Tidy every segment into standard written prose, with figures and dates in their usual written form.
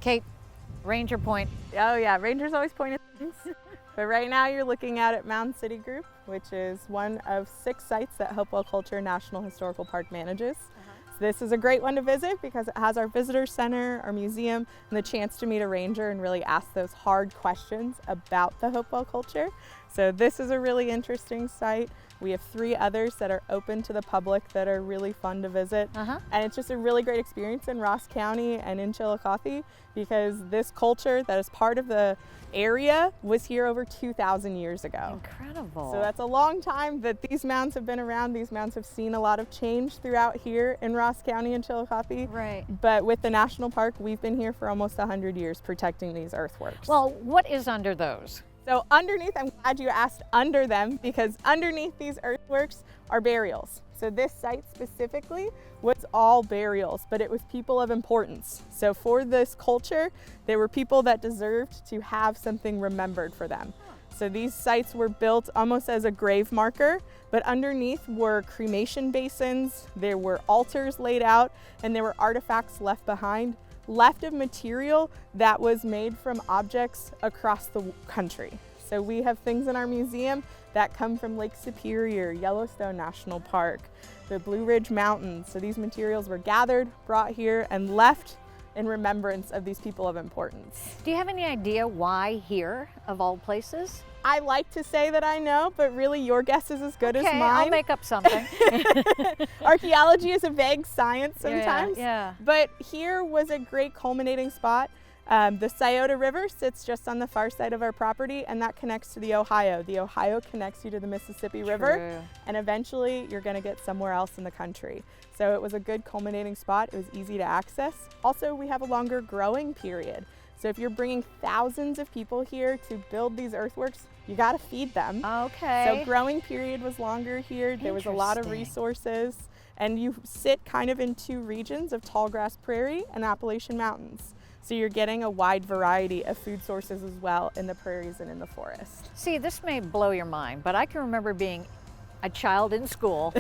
Kate, Ranger Point. Oh yeah, Rangers always point at things. But right now you're looking at Mound City Group, which is one of 6 sites that Hopewell Culture National Historical Park manages. So this is a great one to visit because it has our visitor center, our museum, and the chance to meet a ranger and really ask those hard questions about the Hopewell culture. So this is a really interesting site. We have 3 others that are open to the public that are really fun to visit. And it's just a really great experience in Ross County and in Chillicothe because this culture that is part of the area was here over 2,000 years ago. Incredible. So that's a long time that these mounds have been around. These mounds have seen a lot of change throughout here in Ross County and Chillicothe. Right. But with the national park, we've been here for almost 100 years protecting these earthworks. Well, what is under those? So underneath, I'm glad you asked under them because underneath these earthworks are burials. So this site specifically was all burials, but it was people of importance. So for this culture, there were people that deserved to have something remembered for them. So these sites were built almost as a grave marker, but underneath were cremation basins, there were altars laid out, and there were artifacts left behind, left of material that was made from objects across the country. So we have things in our museum that come from Lake Superior, Yellowstone National Park, the Blue Ridge Mountains. So these materials were gathered, brought here, and left in remembrance of these people of importance. Do you have any idea why here, of all places? I like to say that I know, but really your guess is as good as mine. I'll make up something. Archaeology is a vague science sometimes. Yeah. But here was a great culminating spot. The Scioto River sits just on the far side of our property, and that connects to the Ohio. The Ohio connects you to the Mississippi River, and eventually you're going to get somewhere else in the country. So it was a good culminating spot. It was easy to access. Also, we have a longer growing period. So if you're bringing thousands of people here to build these earthworks, you got to feed them. Okay. So growing period was longer here. There was a lot of resources, and you sit kind of in 2 regions of tallgrass prairie and Appalachian Mountains. So you're getting a wide variety of food sources as well in the prairies and in the forest. See, this may blow your mind, but I can remember being a child in school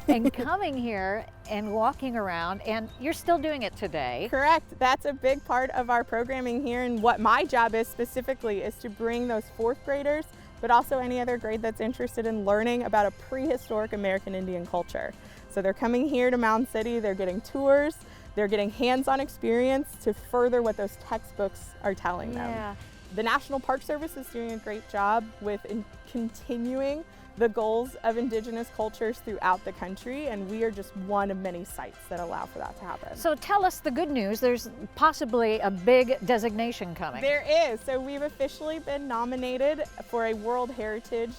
and coming here and walking around, and you're still doing it today. Correct. That's a big part of our programming here, and what my job is specifically is to bring those 4th graders, but also any other grade that's interested in learning about a prehistoric American Indian culture. So they're coming here to Mound City, they're getting tours, they're getting hands-on experience to further what those textbooks are telling them. The National Park Service is doing a great job with continuing the goals of Indigenous cultures throughout the country, and we are just one of many sites that allow for that to happen. So tell us the good news. There's possibly a big designation coming. There is. So we've officially been nominated for a World Heritage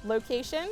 location.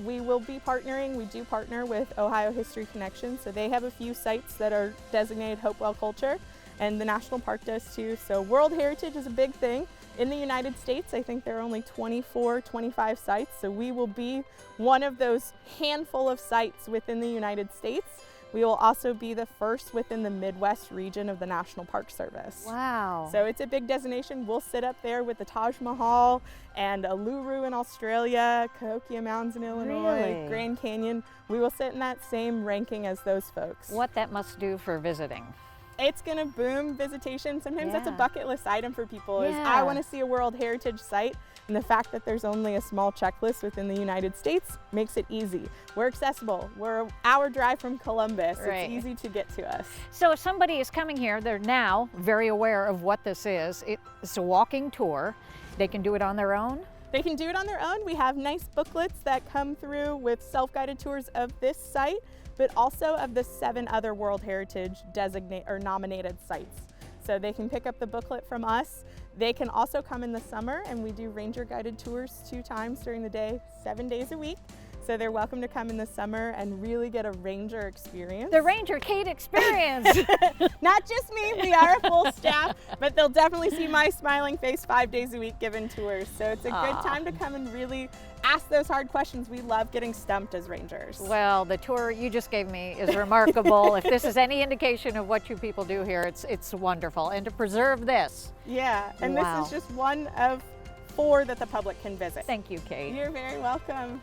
We will be partnering, we do partner with Ohio History Connection, so they have a few sites that are designated Hopewell Culture, and the National Park does too. So World Heritage is a big thing. In the United States, I think there are only 24, 25 sites, so we will be one of those handful of sites within the United States. We will also be the first within the Midwest region of the National Park Service. Wow. So it's a big designation. We'll sit up there with the Taj Mahal and Uluru in Australia, Cahokia Mounds in Illinois, Grand Canyon. We will sit in that same ranking as those folks. What that must do for visiting. It's going to boom visitation. Sometimes that's a bucket list item for people is I want to see a World Heritage site, and the fact that there's only a small checklist within the United States makes it easy. We're accessible. We're an hour drive from Columbus. It's easy to get to us. So if somebody is coming here, they're now very aware of what this is. It's a walking tour. They can do it on their own? They can do it on their own. We have nice booklets that come through with self-guided tours of this site, but also of the 7 other World Heritage nominated sites. So they can pick up the booklet from us. They can also come in the summer, and we do ranger guided tours 2 times during the day, 7 days a week. So they're welcome to come in the summer and really get a ranger experience. The Ranger Kate experience. Not just me, we are a full staff, but they'll definitely see my smiling face 5 days a week giving tours. So it's a good time to come and really ask those hard questions. We love getting stumped as rangers. Well, the tour you just gave me is remarkable. If this is any indication of what you people do here, it's wonderful. And to preserve this. Yeah, and this is just one of 4 that the public can visit. Thank you, Kate. You're very welcome.